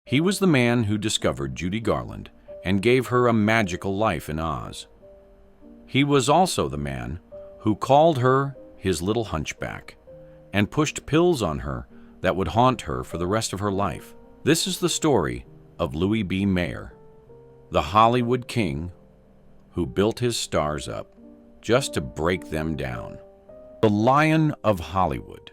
He was the man who discovered Judy Garland and gave her a magical life in Oz. He was also the man who called her his little hunchback and pushed pills on her that would haunt her for the rest of her life. This is the story of Louis B. Mayer, the Hollywood king who built his stars up just to break them down. The Lion of Hollywood.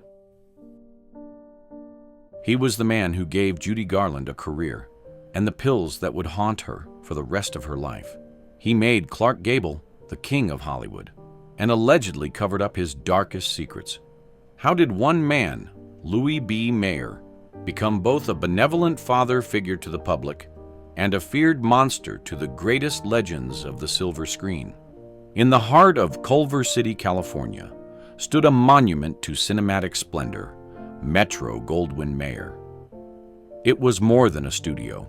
He was the man who gave Judy Garland a career and the pills that would haunt her for the rest of her life. He made Clark Gable the king of Hollywood and allegedly covered up his darkest secrets. How did one man, Louis B. Mayer, become both a benevolent father figure to the public and a feared monster to the greatest legends of the silver screen? In the heart of Culver City, California, stood a monument to cinematic splendor, Metro-Goldwyn-Mayer. It was more than a studio.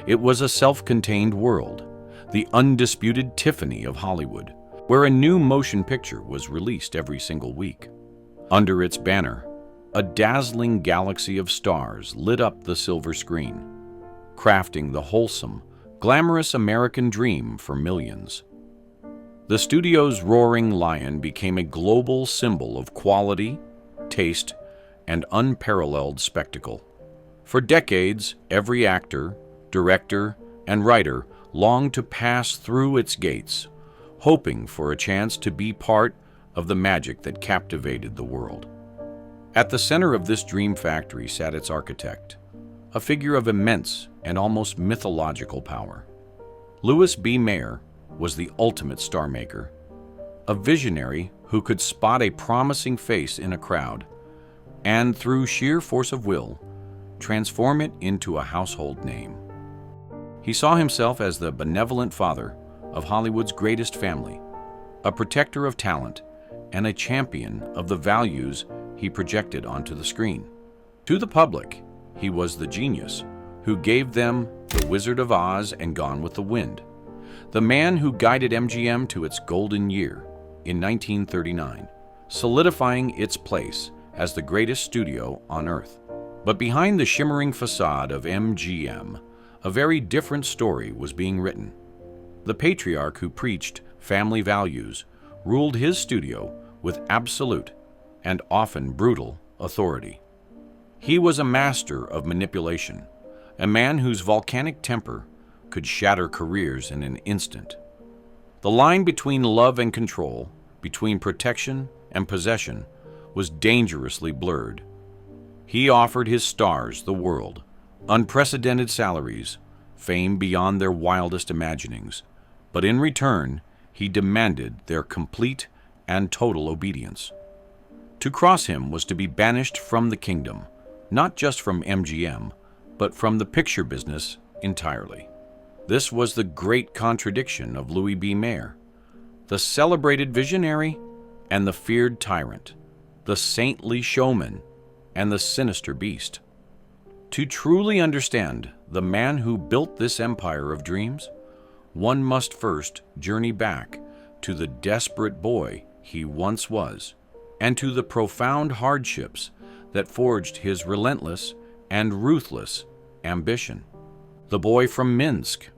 It was a self-contained world, the undisputed Tiffany of Hollywood, where a new motion picture was released every single week. Under its banner, a dazzling galaxy of stars lit up the silver screen, crafting the wholesome, glamorous American dream for millions. The studio's roaring lion became a global symbol of quality, taste, and unparalleled spectacle. For decades, every actor, director, and writer longed to pass through its gates, hoping for a chance to be part of the magic that captivated the world. At the center of this dream factory sat its architect, a figure of immense and almost mythological power. Louis B. Mayer was the ultimate star maker, a visionary who could spot a promising face in a crowd and, through sheer force of will, transform it into a household name. He saw himself as the benevolent father of Hollywood's greatest family, a protector of talent, and a champion of the values he projected onto the screen. To the public, he was the genius who gave them The Wizard of Oz and Gone with the Wind, the man who guided MGM to its golden year in 1939, solidifying its place as the greatest studio on Earth. But behind the shimmering facade of MGM, a very different story was being written. The patriarch who preached family values ruled his studio with absolute and often brutal authority. He was a master of manipulation, a man whose volcanic temper could shatter careers in an instant. The line between love and control, between protection and possession, was dangerously blurred. He offered his stars the world, unprecedented salaries, fame beyond their wildest imaginings, but in return, he demanded their complete and total obedience. To cross him was to be banished from the kingdom, not just from MGM, but from the picture business entirely. This was the great contradiction of Louis B. Mayer, the celebrated visionary and the feared tyrant, the saintly showman and the sinister beast. To truly understand the man who built this empire of dreams, one must first journey back to the desperate boy he once was, and to the profound hardships that forged his relentless and ruthless ambition. The boy from Minsk.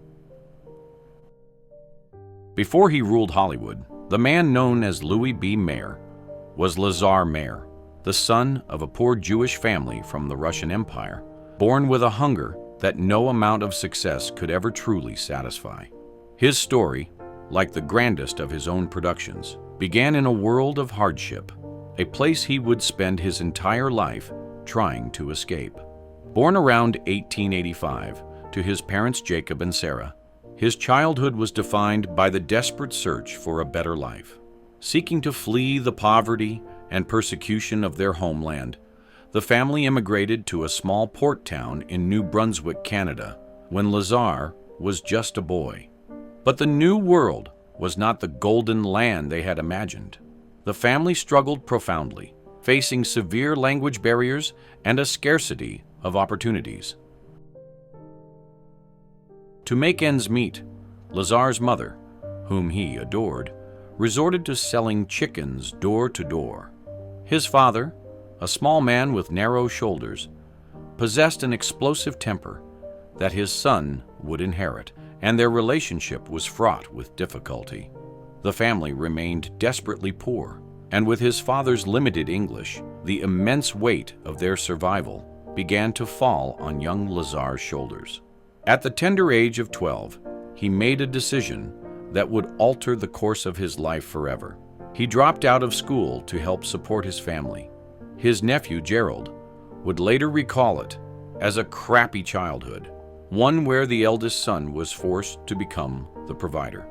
Before he ruled Hollywood, the man known as Louis B. Mayer was Lazar Mayer, the son of a poor Jewish family from the Russian Empire, born with a hunger that no amount of success could ever truly satisfy. His story, like the grandest of his own productions, began in a world of hardship, a place he would spend his entire life trying to escape. Born around 1885 to his parents Jacob and Sarah, his childhood was defined by the desperate search for a better life. Seeking to flee the poverty and persecution of their homeland, the family immigrated to a small port town in New Brunswick, Canada, when Lazar was just a boy. But the new world was not the golden land they had imagined. The family struggled profoundly, facing severe language barriers and a scarcity of opportunities. To make ends meet, Lazar's mother, whom he adored, resorted to selling chickens door to door. His father, a small man with narrow shoulders, possessed an explosive temper that his son would inherit, and their relationship was fraught with difficulty. The family remained desperately poor, and with his father's limited English, the immense weight of their survival began to fall on young Lazar's shoulders. At the tender age of 12, he made a decision that would alter the course of his life forever. He dropped out of school to help support his family. His nephew, Gerald, would later recall it as a crappy childhood, one where the eldest son was forced to become the provider.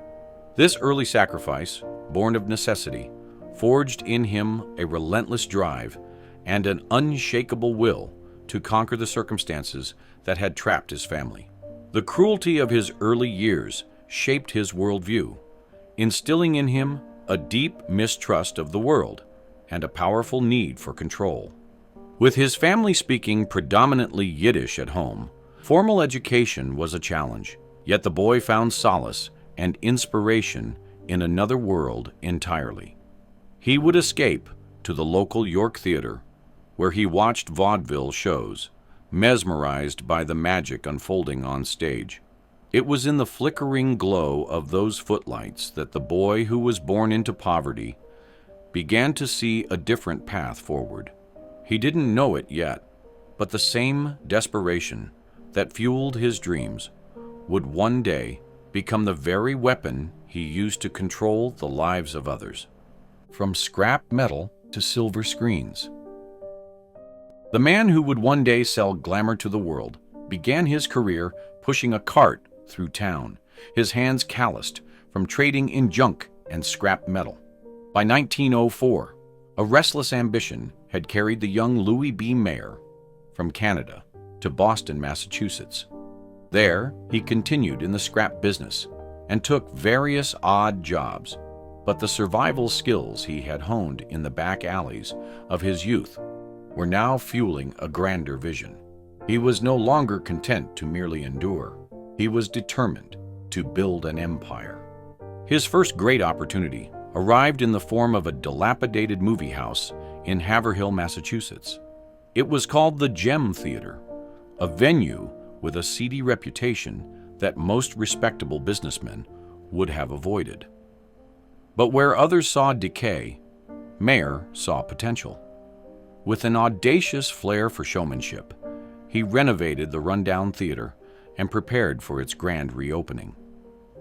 This early sacrifice, born of necessity, forged in him a relentless drive and an unshakable will to conquer the circumstances that had trapped his family. The cruelty of his early years shaped his worldview, instilling in him a deep mistrust of the world and a powerful need for control. With his family speaking predominantly Yiddish at home, formal education was a challenge, yet the boy found solace and inspiration in another world entirely. He would escape to the local York Theater, where he watched vaudeville shows, mesmerized by the magic unfolding on stage. It was in the flickering glow of those footlights that the boy who was born into poverty began to see a different path forward. He didn't know it yet, but the same desperation that fueled his dreams would one day become the very weapon he used to control the lives of others. From scrap metal to silver screens. The man who would one day sell glamour to the world began his career pushing a cart through town, his hands calloused from trading in junk and scrap metal. By 1904, a restless ambition had carried the young Louis B. Mayer from Canada to Boston, Massachusetts. There, he continued in the scrap business and took various odd jobs, but the survival skills he had honed in the back alleys of his youth were now fueling a grander vision. He was no longer content to merely endure. He was determined to build an empire. His first great opportunity arrived in the form of a dilapidated movie house in Haverhill, Massachusetts. It was called the Gem Theater, a venue with a seedy reputation that most respectable businessmen would have avoided. But where others saw decay, Mayer saw potential. With an audacious flair for showmanship, he renovated the rundown theater and prepared for its grand reopening.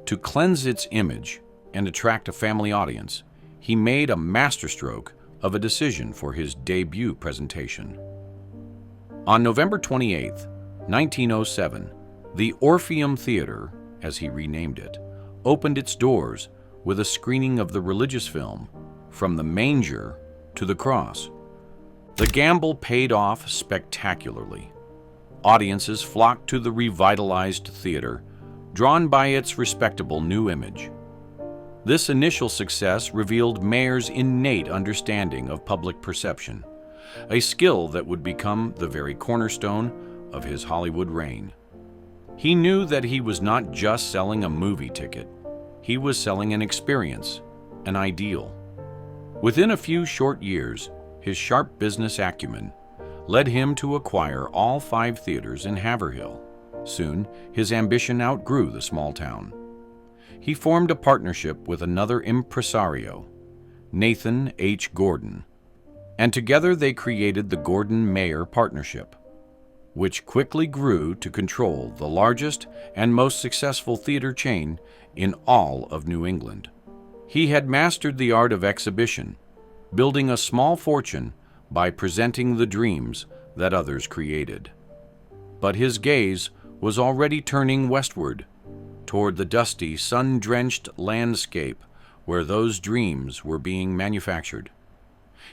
To cleanse its image and attract a family audience, he made a masterstroke of a decision for his debut presentation. On November 28, 1907, the Orpheum Theater, as he renamed it, opened its doors with a screening of the religious film From the Manger to the Cross. The gamble paid off spectacularly. Audiences flocked to the revitalized theater, drawn by its respectable new image. This initial success revealed Mayer's innate understanding of public perception, a skill that would become the very cornerstone of his Hollywood reign. He knew that he was not just selling a movie ticket. He was selling an experience, an ideal. Within a few short years, his sharp business acumen led him to acquire all 5 theaters in Haverhill. Soon, his ambition outgrew the small town. He formed a partnership with another impresario, Nathan H. Gordon, and together they created the Gordon-Mayer Partnership, which quickly grew to control the largest and most successful theater chain in all of New England. He had mastered the art of exhibition, building a small fortune by presenting the dreams that others created. But his gaze was already turning westward, toward the dusty, sun-drenched landscape where those dreams were being manufactured.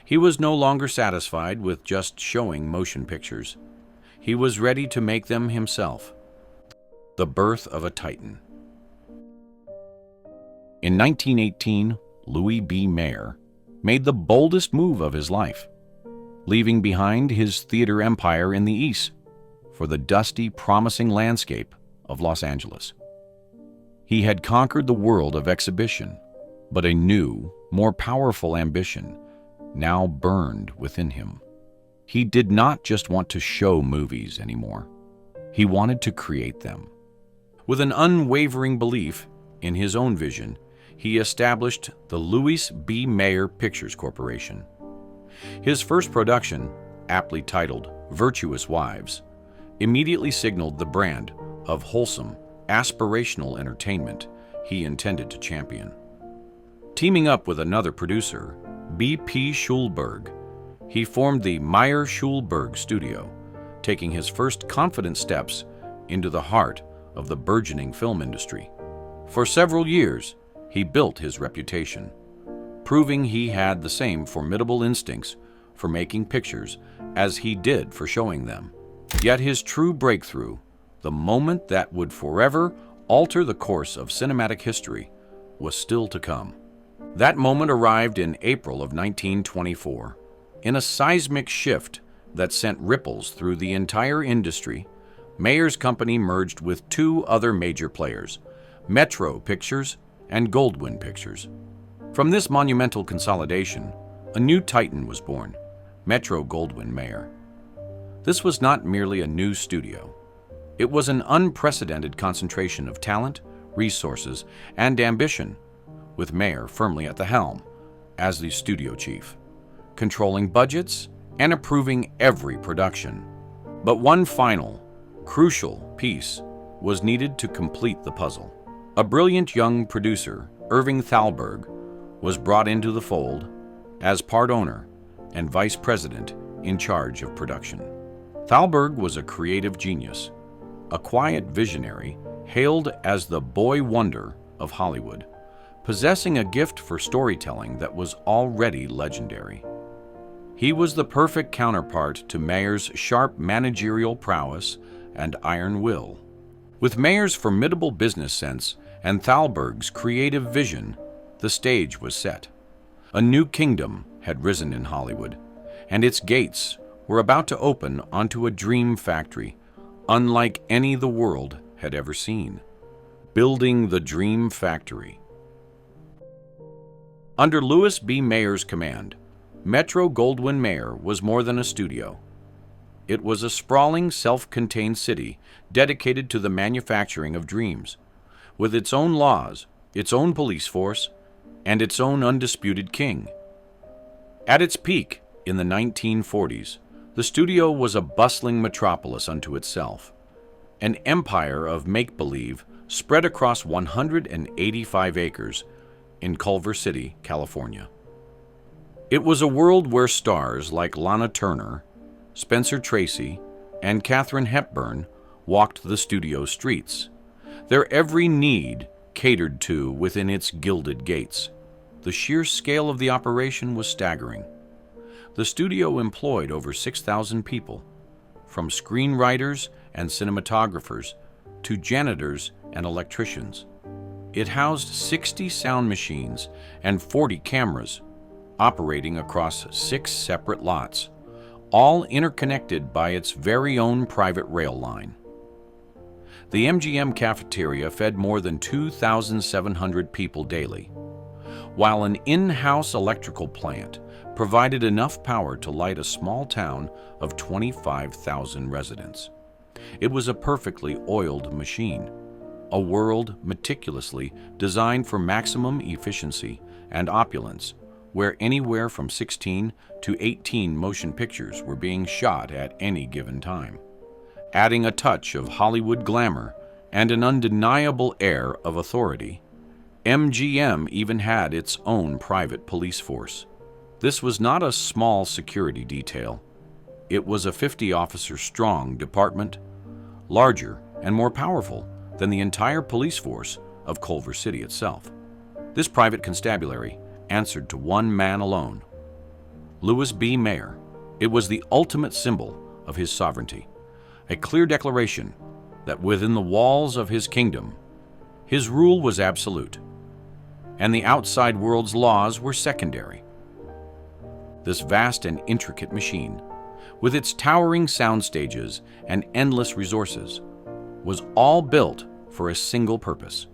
He was no longer satisfied with just showing motion pictures. He was ready to make them himself. The birth of a titan. In 1918, Louis B. Mayer made the boldest move of his life, leaving behind his theater empire in the East for the dusty, promising landscape of Los Angeles. He had conquered the world of exhibition, but a new, more powerful ambition now burned within him. He did not just want to show movies anymore. He wanted to create them. With an unwavering belief in his own vision, he established the Louis B. Mayer Pictures Corporation. His first production, aptly titled Virtuous Wives, immediately signaled the brand of wholesome, aspirational entertainment he intended to champion. Teaming up with another producer, B.P. Schulberg, he formed the Meyer-Schulberg Studio, taking his first confident steps into the heart of the burgeoning film industry. For several years, he built his reputation, proving he had the same formidable instincts for making pictures as he did for showing them. Yet his true breakthrough, the moment that would forever alter the course of cinematic history, was still to come. That moment arrived in April of 1924. In a seismic shift that sent ripples through the entire industry, Mayer's company merged with two other major players, Metro Pictures and Goldwyn Pictures. From this monumental consolidation, a new titan was born, Metro-Goldwyn-Mayer. This was not merely a new studio. It was an unprecedented concentration of talent, resources, and ambition, with Mayer firmly at the helm as the studio chief, controlling budgets and approving every production. But one final, crucial piece was needed to complete the puzzle. A brilliant young producer, Irving Thalberg, was brought into the fold as part owner and vice president in charge of production. Thalberg was a creative genius, a quiet visionary hailed as the boy wonder of Hollywood, possessing a gift for storytelling that was already legendary. He was the perfect counterpart to Mayer's sharp managerial prowess and iron will. With Mayer's formidable business sense and Thalberg's creative vision, the stage was set. A new kingdom had risen in Hollywood, and its gates were about to open onto a dream factory unlike any the world had ever seen. Building the Dream Factory. Under Louis B. Mayer's command, Metro-Goldwyn-Mayer was more than a studio. It was a sprawling, self-contained city dedicated to the manufacturing of dreams, with its own laws, its own police force, and its own undisputed king. At its peak in the 1940s, the studio was a bustling metropolis unto itself, an empire of make-believe spread across 185 acres in Culver City, California. It was a world where stars like Lana Turner, Spencer Tracy, and Katharine Hepburn walked the studio streets, their every need catered to within its gilded gates. The sheer scale of the operation was staggering. The studio employed over 6,000 people, from screenwriters and cinematographers to janitors and electricians. It housed 60 sound machines and 40 cameras, operating across 6 separate lots, all interconnected by its very own private rail line. The MGM cafeteria fed more than 2,700 people daily, while an in-house electrical plant provided enough power to light a small town of 25,000 residents. It was a perfectly oiled machine, a world meticulously designed for maximum efficiency and opulence, where anywhere from 16 to 18 motion pictures were being shot at any given time, adding a touch of Hollywood glamour and an undeniable air of authority. MGM even had its own private police force. This was not a small security detail. It was a 50-officer-strong department, larger and more powerful than the entire police force of Culver City itself. This private constabulary answered to one man alone, Louis B. Mayer. It was the ultimate symbol of his sovereignty, a clear declaration that within the walls of his kingdom, his rule was absolute, and the outside world's laws were secondary. This vast and intricate machine, with its towering sound stages and endless resources, was all built for a single purpose.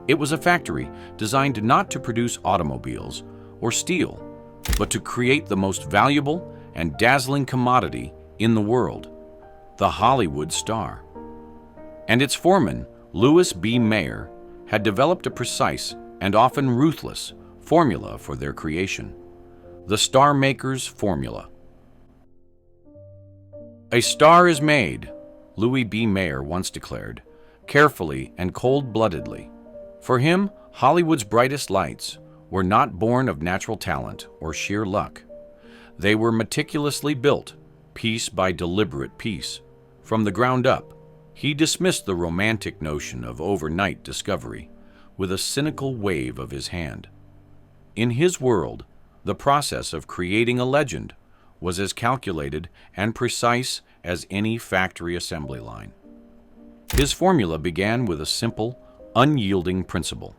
It was a factory designed not to produce automobiles or steel, but to create the most valuable and dazzling commodity in the world, the Hollywood star. and its foreman, Louis B. Mayer, had developed a precise and often ruthless formula for their creation: the Star Maker's Formula. "A star is made," Louis B. Mayer once declared, carefully and cold-bloodedly. For him, Hollywood's brightest lights were not born of natural talent or sheer luck. They were meticulously built, piece by deliberate piece. From the ground up, he dismissed the romantic notion of overnight discovery with a cynical wave of his hand. In his world, the process of creating a legend was as calculated and precise as any factory assembly line. His formula began with a simple, unyielding principle.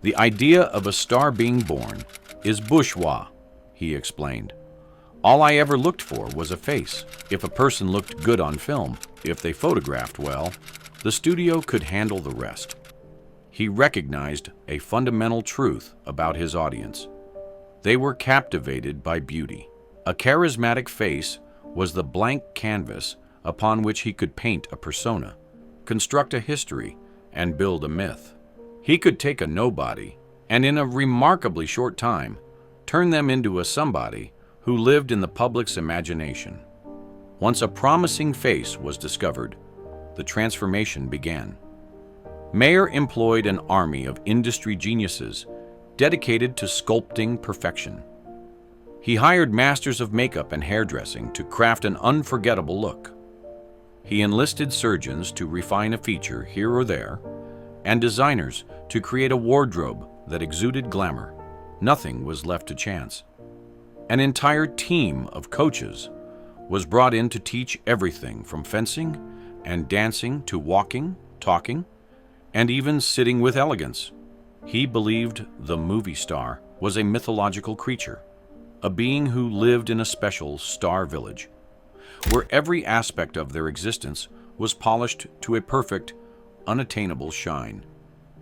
"The idea of a star being born is bourgeois," he explained. "All I ever looked for was a face. If a person looked good on film, if they photographed well, the studio could handle the rest." He recognized a fundamental truth about his audience. They were captivated by beauty. A charismatic face was the blank canvas upon which he could paint a persona, construct a history, and build a myth. He could take a nobody and in a remarkably short time turn them into a somebody who lived in the public's imagination. Once a promising face was discovered, the transformation began. Mayer employed an army of industry geniuses dedicated to sculpting perfection. He hired masters of makeup and hairdressing to craft an unforgettable look. He enlisted surgeons to refine a feature here or there, and designers to create a wardrobe that exuded glamour. Nothing was left to chance. An entire team of coaches was brought in to teach everything from fencing and dancing to walking, talking, and even sitting with elegance. He believed the movie star was a mythological creature, a being who lived in a special star village, where every aspect of their existence was polished to a perfect, unattainable shine.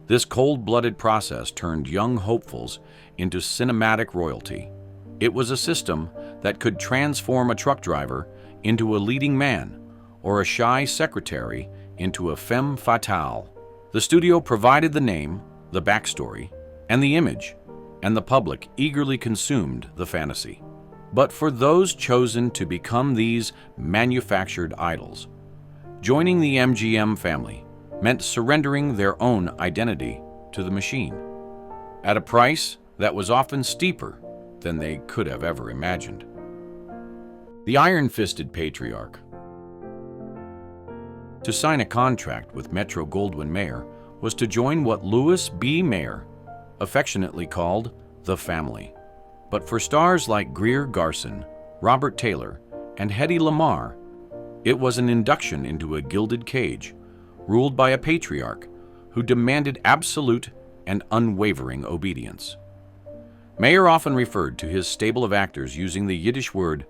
This cold-blooded process turned young hopefuls into cinematic royalty. It was a system that could transform a truck driver into a leading man, or a shy secretary into a femme fatale. The studio provided the name, the backstory, and the image, and the public eagerly consumed the fantasy. But for those chosen to become these manufactured idols, joining the MGM family meant surrendering their own identity to the machine, at a price that was often steeper than they could have ever imagined. The iron-fisted patriarch. To sign a contract with Metro-Goldwyn-Mayer was to join what Louis B. Mayer affectionately called the family. But for stars like Greer Garson, Robert Taylor, and Hedy Lamarr, it was an induction into a gilded cage, ruled by a patriarch who demanded absolute and unwavering obedience. Mayer often referred to his stable of actors using the Yiddish word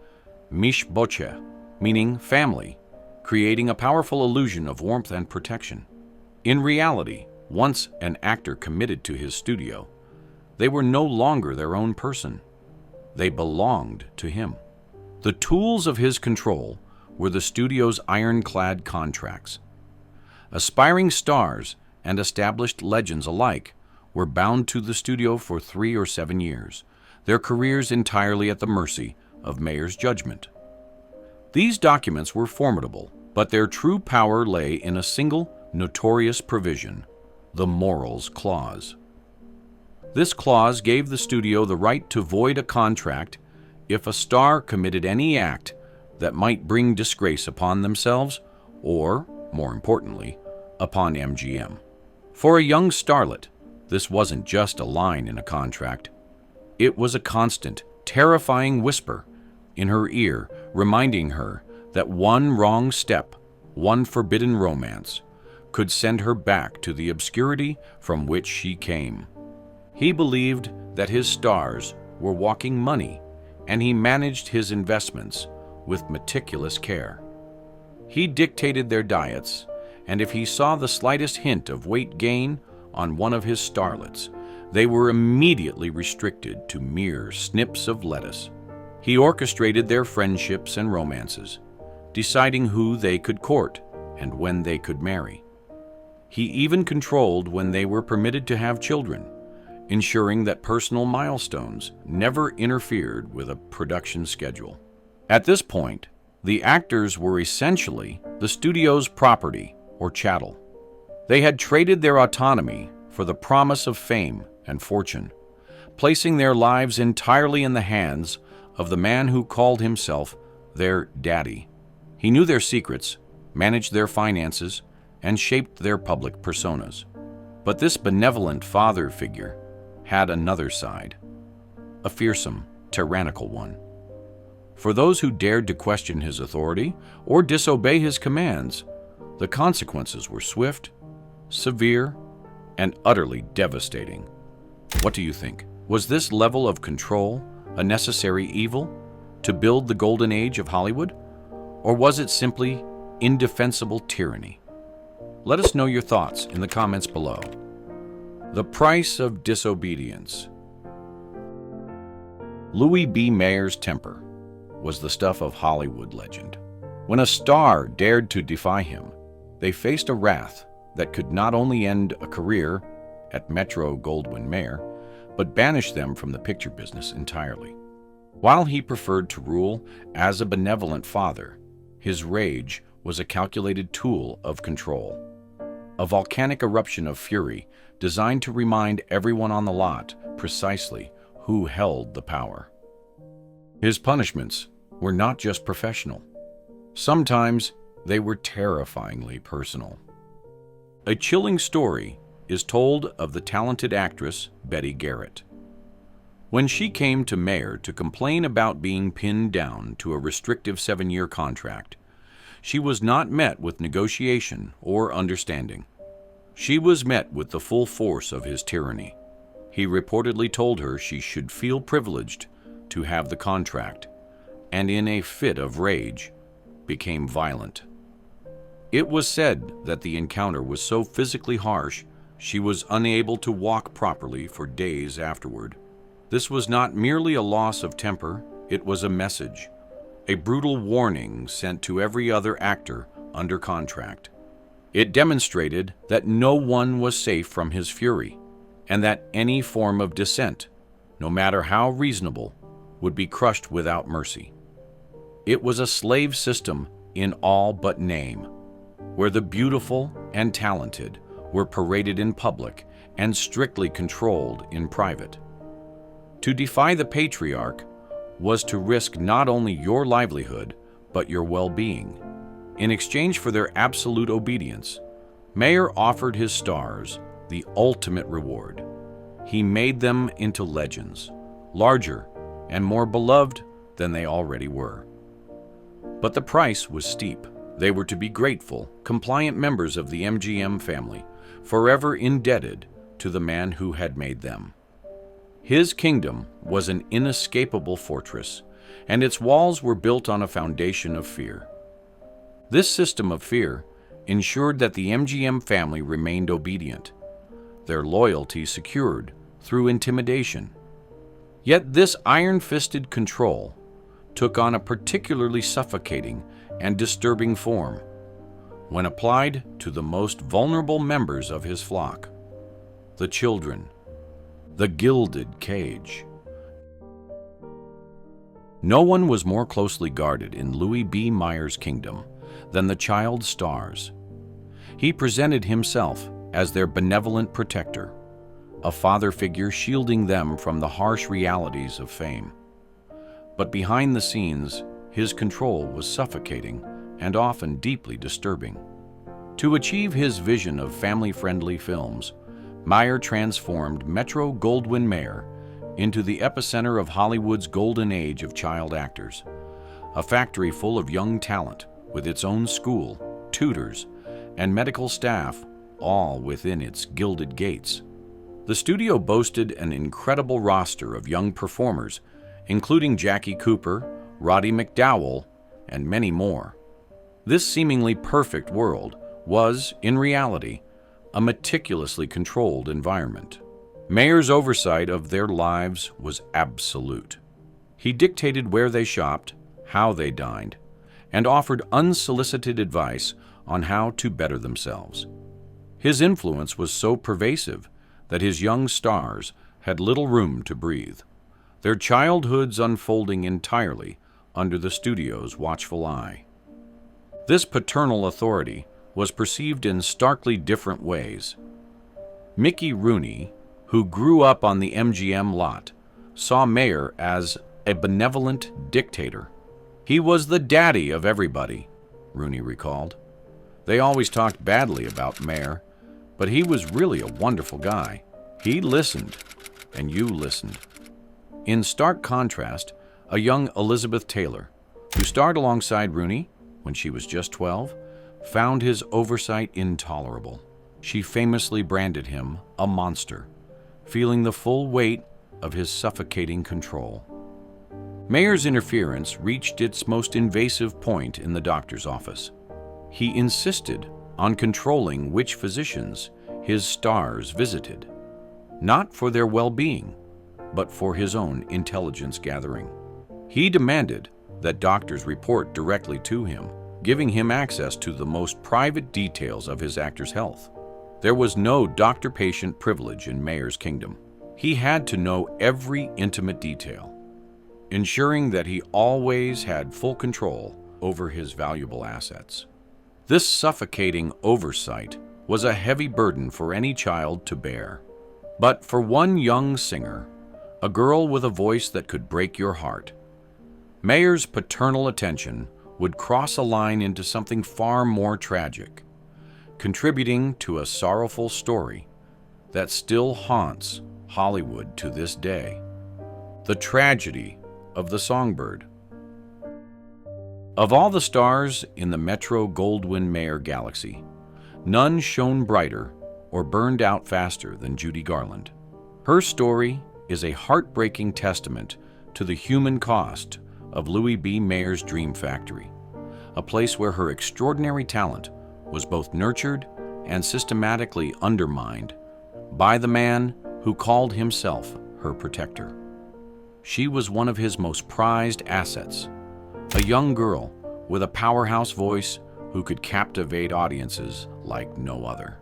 mishboche, meaning family, creating a powerful illusion of warmth and protection. In reality, once an actor committed to his studio, they were no longer their own person. They belonged to him. The tools of his control were the studio's ironclad contracts. Aspiring stars and established legends alike were bound to the studio for 3 or 7 years, their careers entirely at the mercy of Mayer's judgment. These documents were formidable, but their true power lay in a single notorious provision, the Morals Clause. This clause gave the studio the right to void a contract if a star committed any act that might bring disgrace upon themselves or, more importantly, upon MGM. For a young starlet, this wasn't just a line in a contract. It was a constant, terrifying whisper in her ear, reminding her that one wrong step, one forbidden romance, could send her back to the obscurity from which she came. He believed that his stars were walking money, and he managed his investments with meticulous care. He dictated their diets, and if he saw the slightest hint of weight gain on one of his starlets, they were immediately restricted to mere snips of lettuce. He orchestrated their friendships and romances, deciding who they could court and when they could marry. He even controlled when they were permitted to have children, ensuring that personal milestones never interfered with a production schedule. At this point, the actors were essentially the studio's property or chattel. They had traded their autonomy for the promise of fame and fortune, placing their lives entirely in the hands of the man who called himself their daddy. He knew their secrets, managed their finances, and shaped their public personas. But this benevolent father figure had another side, a fearsome, tyrannical one. For those who dared to question his authority or disobey his commands, the consequences were swift, severe, and utterly devastating. What do you think? Was this level of control a necessary evil to build the golden age of Hollywood? Or was it simply indefensible tyranny? Let us know your thoughts in the comments below. The price of disobedience. Louis B. Mayer's temper was the stuff of Hollywood legend. When a star dared to defy him, they faced a wrath that could not only end a career at Metro-Goldwyn-Mayer, but banish them from the picture business entirely. While he preferred to rule as a benevolent father, his rage was a calculated tool of control, a volcanic eruption of fury designed to remind everyone on the lot precisely who held the power. His punishments were not just professional. Sometimes they were terrifyingly personal. A chilling story is told of the talented actress Betty Garrett. When she came to Mayer to complain about being pinned down to a restrictive 7-year contract, she was not met with negotiation or understanding. She was met with the full force of his tyranny. He reportedly told her she should feel privileged to have the contract, and in a fit of rage, became violent. It was said that the encounter was so physically harsh she was unable to walk properly for days afterward. This was not merely a loss of temper, it was a message, a brutal warning sent to every other actor under contract. It demonstrated that no one was safe from his fury, and that any form of dissent, no matter how reasonable, would be crushed without mercy. It was a slave system in all but name, where the beautiful and talented were paraded in public and strictly controlled in private. To defy the patriarch was to risk not only your livelihood, but your well-being. In exchange for their absolute obedience, Mayer offered his stars the ultimate reward. He made them into legends, larger and more beloved than they already were. But the price was steep. They were to be grateful, compliant members of the MGM family, forever indebted to the man who had made them. His kingdom was an inescapable fortress, and its walls were built on a foundation of fear. This system of fear ensured that the MGM family remained obedient, their loyalty secured through intimidation. Yet this iron-fisted control took on a particularly suffocating and disturbing form when applied to the most vulnerable members of his flock, the children, the gilded cage. No one was more closely guarded in Louis B. Mayer's kingdom than the child stars. He presented himself as their benevolent protector, a father figure shielding them from the harsh realities of fame. But behind the scenes, his control was suffocating and often deeply disturbing. To achieve his vision of family-friendly films, Mayer transformed Metro-Goldwyn-Mayer into the epicenter of Hollywood's golden age of child actors, a factory full of young talent with its own school, tutors, and medical staff, all within its gilded gates. The studio boasted an incredible roster of young performers, including Jackie Cooper, Roddy McDowall, and many more. This seemingly perfect world was, in reality, a meticulously controlled environment. Mayer's oversight of their lives was absolute. He dictated where they shopped, how they dined, and offered unsolicited advice on how to better themselves. His influence was so pervasive that his young stars had little room to breathe, their childhoods unfolding entirely under the studio's watchful eye. This paternal authority was perceived in starkly different ways. Mickey Rooney, who grew up on the MGM lot, saw Mayer as a benevolent dictator. "He was the daddy of everybody," Rooney recalled. "They always talked badly about Mayer, but he was really a wonderful guy. He listened, and you listened." In stark contrast, a young Elizabeth Taylor, who starred alongside Rooney when she was just 12, found his oversight intolerable. She famously branded him a monster, feeling the full weight of his suffocating control. Mayer's interference reached its most invasive point in the doctor's office. He insisted on controlling which physicians his stars visited, not for their well-being, but for his own intelligence gathering. He demanded that doctors report directly to him, giving him access to the most private details of his actor's health. There was no doctor-patient privilege in Mayer's kingdom. He had to know every intimate detail, ensuring that he always had full control over his valuable assets. This suffocating oversight was a heavy burden for any child to bear. But for one young singer, a girl with a voice that could break your heart, Mayer's paternal attention would cross a line into something far more tragic, contributing to a sorrowful story that still haunts Hollywood to this day: the tragedy of the songbird. Of all the stars in the Metro-Goldwyn-Mayer galaxy, none shone brighter or burned out faster than Judy Garland. Her story is a heartbreaking testament to the human cost of Louis B. Mayer's dream factory, a place where her extraordinary talent was both nurtured and systematically undermined by the man who called himself her protector. She was one of his most prized assets, a young girl with a powerhouse voice who could captivate audiences like no other.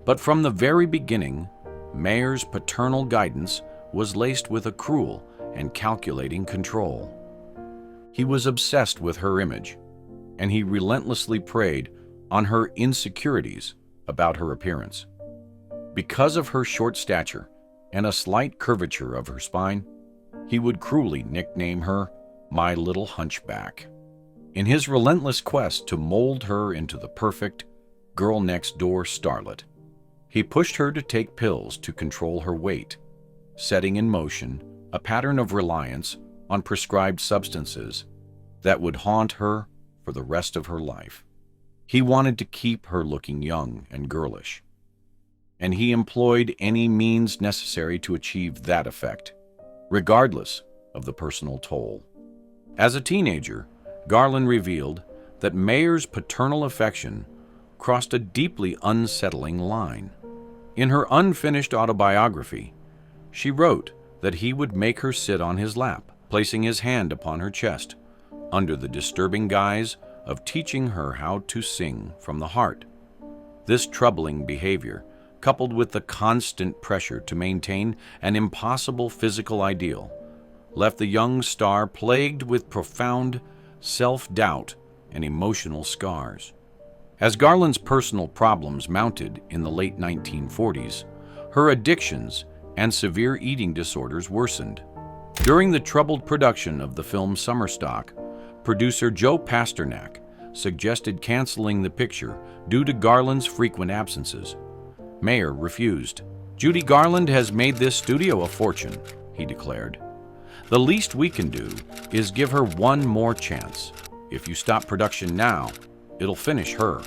But from the very beginning, Mayer's paternal guidance was laced with a cruel and calculating control. He was obsessed with her image, and he relentlessly preyed on her insecurities about her appearance. Because of her short stature and a slight curvature of her spine, he would cruelly nickname her "My Little Hunchback." In his relentless quest to mold her into the perfect girl-next-door starlet, he pushed her to take pills to control her weight, setting in motion a pattern of reliance on prescribed substances that would haunt her for the rest of her life. He wanted to keep her looking young and girlish, and he employed any means necessary to achieve that effect, regardless of the personal toll. As a teenager, Garland revealed that Mayer's paternal affection crossed a deeply unsettling line. In her unfinished autobiography, she wrote that he would make her sit on his lap, placing his hand upon her chest, under the disturbing guise of teaching her how to sing from the heart. This troubling behavior, coupled with the constant pressure to maintain an impossible physical ideal, left the young star plagued with profound self-doubt and emotional scars. As Garland's personal problems mounted in the late 1940s, her addictions and severe eating disorders worsened. During the troubled production of the film Summer Stock, producer Joe Pasternak suggested canceling the picture due to Garland's frequent absences. Mayer refused. "Judy Garland has made this studio a fortune," he declared. "The least we can do is give her one more chance. If you stop production now, it'll finish her."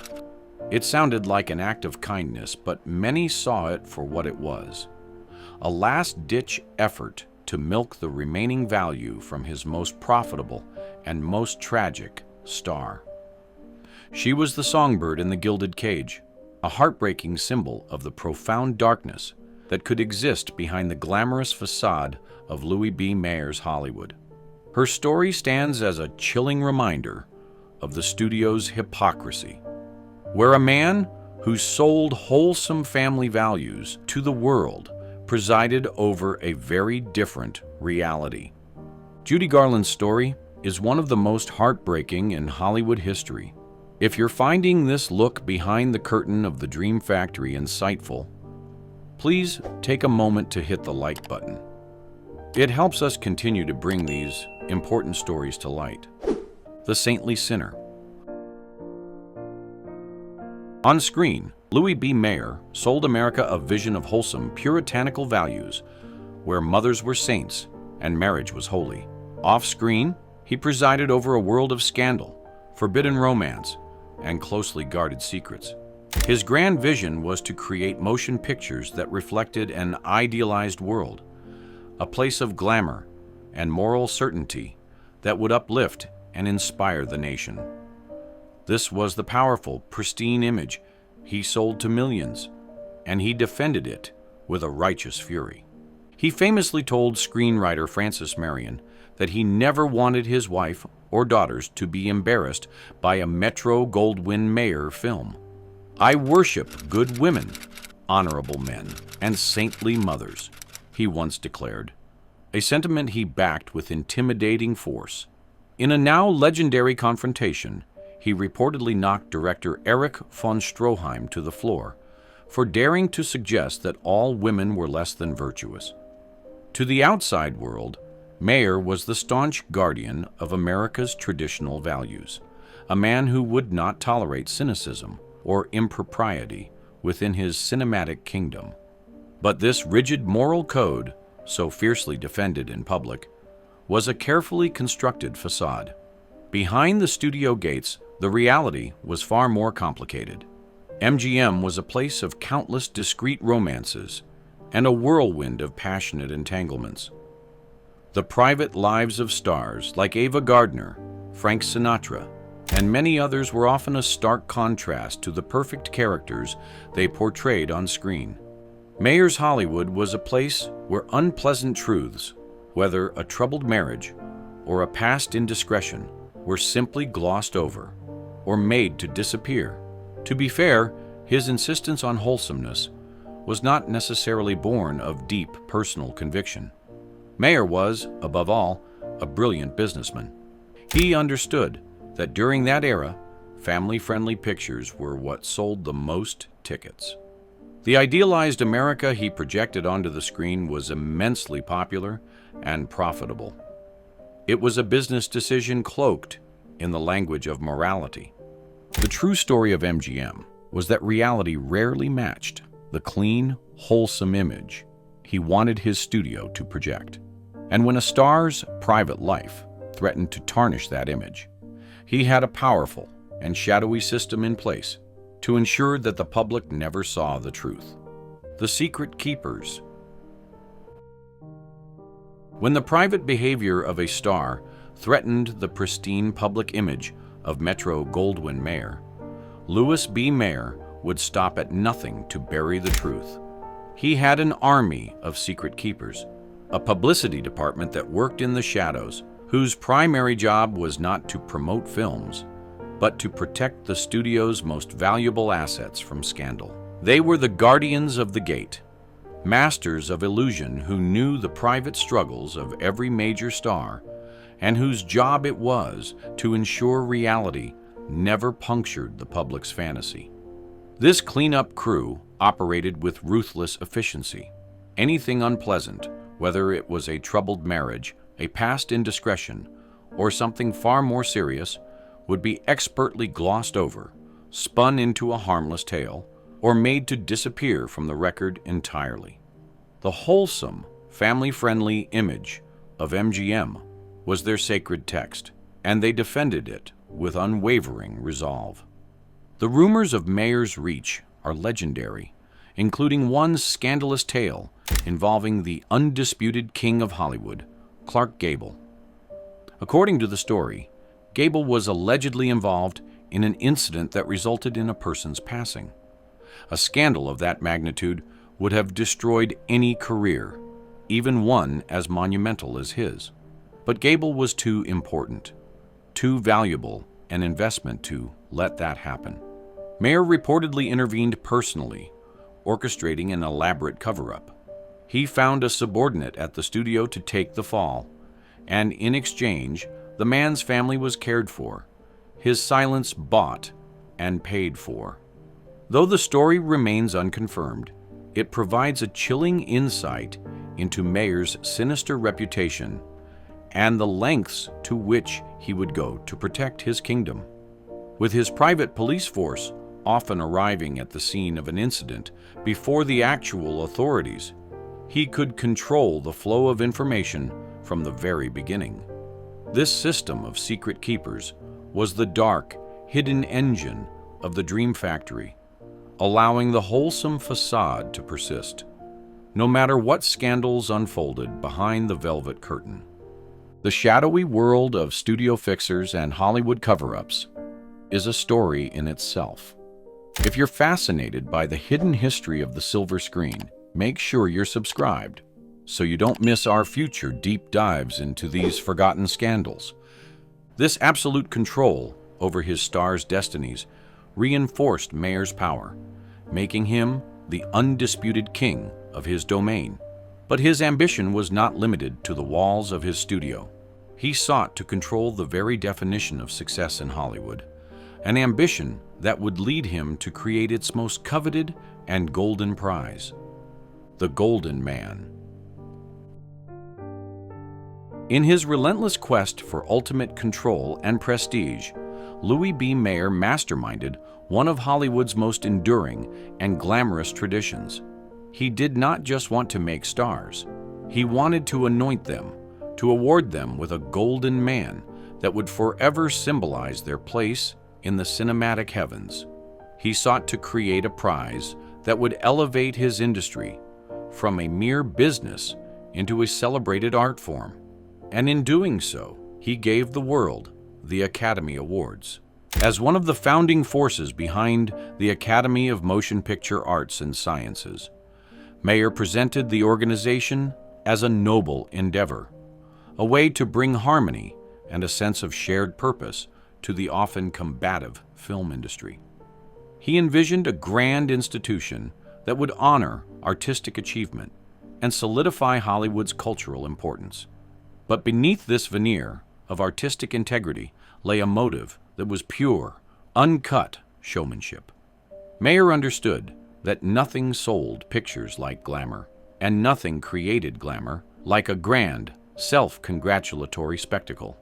It sounded like an act of kindness, but many saw it for what it was: a last-ditch effort to milk the remaining value from his most profitable and most tragic star. She was the songbird in the gilded cage, a heartbreaking symbol of the profound darkness that could exist behind the glamorous facade of Louis B. Mayer's Hollywood. Her story stands as a chilling reminder of the studio's hypocrisy, where a man who sold wholesome family values to the world, presided over a very different reality. Judy Garland's story is one of the most heartbreaking in Hollywood history. If you're finding this look behind the curtain of the Dream Factory insightful, please take a moment to hit the like button. It helps us continue to bring these important stories to light. The Saintly Sinner. On screen, Louis B. Mayer sold America a vision of wholesome, puritanical values, where mothers were saints and marriage was holy. Off-screen, he presided over a world of scandal, forbidden romance, and closely guarded secrets. His grand vision was to create motion pictures that reflected an idealized world, a place of glamour and moral certainty that would uplift and inspire the nation. This was the powerful, pristine image he sold to millions, and he defended it with a righteous fury. He famously told screenwriter Francis Marion that he never wanted his wife or daughters to be embarrassed by a Metro-Goldwyn-Mayer film. "I worship good women, honorable men, and saintly mothers," he once declared, a sentiment he backed with intimidating force. In a now legendary confrontation, he reportedly knocked director Erich von Stroheim to the floor for daring to suggest that all women were less than virtuous. To the outside world, Mayer was the staunch guardian of America's traditional values, a man who would not tolerate cynicism or impropriety within his cinematic kingdom. But this rigid moral code, so fiercely defended in public, was a carefully constructed facade. Behind the studio gates, the reality was far more complicated. MGM was a place of countless discreet romances and a whirlwind of passionate entanglements. The private lives of stars like Ava Gardner, Frank Sinatra, and many others were often a stark contrast to the perfect characters they portrayed on screen. Mayer's Hollywood was a place where unpleasant truths, whether a troubled marriage or a past indiscretion, were simply glossed over or made to disappear. To be fair, his insistence on wholesomeness was not necessarily born of deep personal conviction. Mayer was, above all, a brilliant businessman. He understood that during that era, family-friendly pictures were what sold the most tickets. The idealized America he projected onto the screen was immensely popular and profitable. It was a business decision cloaked in the language of morality. The true story of MGM was that reality rarely matched the clean, wholesome image he wanted his studio to project. And when a star's private life threatened to tarnish that image, he had a powerful and shadowy system in place to ensure that the public never saw the truth. The Secret Keepers. When the private behavior of a star threatened the pristine public image of Metro-Goldwyn-Mayer, Louis B. Mayer would stop at nothing to bury the truth. He had an army of secret keepers, a publicity department that worked in the shadows, whose primary job was not to promote films, but to protect the studio's most valuable assets from scandal. They were the guardians of the gate, masters of illusion who knew the private struggles of every major star and whose job it was to ensure reality never punctured the public's fantasy. This cleanup crew operated with ruthless efficiency. Anything unpleasant, whether it was a troubled marriage, a past indiscretion, or something far more serious, would be expertly glossed over, spun into a harmless tale, or made to disappear from the record entirely. The wholesome, family-friendly image of MGM was their sacred text, and they defended it with unwavering resolve. The rumors of Mayer's reach are legendary, including one scandalous tale involving the undisputed king of Hollywood, Clark Gable. According to the story, Gable was allegedly involved in an incident that resulted in a person's passing. A scandal of that magnitude would have destroyed any career, even one as monumental as his. But Gable was too important, too valuable an investment to let that happen. Mayer reportedly intervened personally, orchestrating an elaborate cover-up. He found a subordinate at the studio to take the fall, and in exchange, the man's family was cared for, his silence bought and paid for. Though the story remains unconfirmed, it provides a chilling insight into Mayer's sinister reputation and the lengths to which he would go to protect his kingdom. With his private police force often arriving at the scene of an incident before the actual authorities, he could control the flow of information from the very beginning. This system of secret keepers was the dark, hidden engine of the Dream Factory, allowing the wholesome facade to persist, no matter what scandals unfolded behind the velvet curtain. The shadowy world of studio fixers and Hollywood cover-ups is a story in itself. If you're fascinated by the hidden history of the silver screen, make sure you're subscribed so you don't miss our future deep dives into these forgotten scandals. This absolute control over his stars' destinies reinforced Mayer's power, making him the undisputed king of his domain. But his ambition was not limited to the walls of his studio. He sought to control the very definition of success in Hollywood, an ambition that would lead him to create its most coveted and golden prize, the Golden Man. In his relentless quest for ultimate control and prestige, Louis B. Mayer masterminded one of Hollywood's most enduring and glamorous traditions. He did not just want to make stars. He wanted to anoint them, to award them with a golden man that would forever symbolize their place in the cinematic heavens. He sought to create a prize that would elevate his industry from a mere business into a celebrated art form. And in doing so, he gave the world the Academy Awards. As one of the founding forces behind the Academy of Motion Picture Arts and Sciences, Mayer presented the organization as a noble endeavor, a way to bring harmony and a sense of shared purpose to the often combative film industry. He envisioned a grand institution that would honor artistic achievement and solidify Hollywood's cultural importance. But beneath this veneer of artistic integrity lay a motive that was pure, uncut showmanship. Mayer understood that nothing sold pictures like glamour, and nothing created glamour like a grand, self-congratulatory spectacle.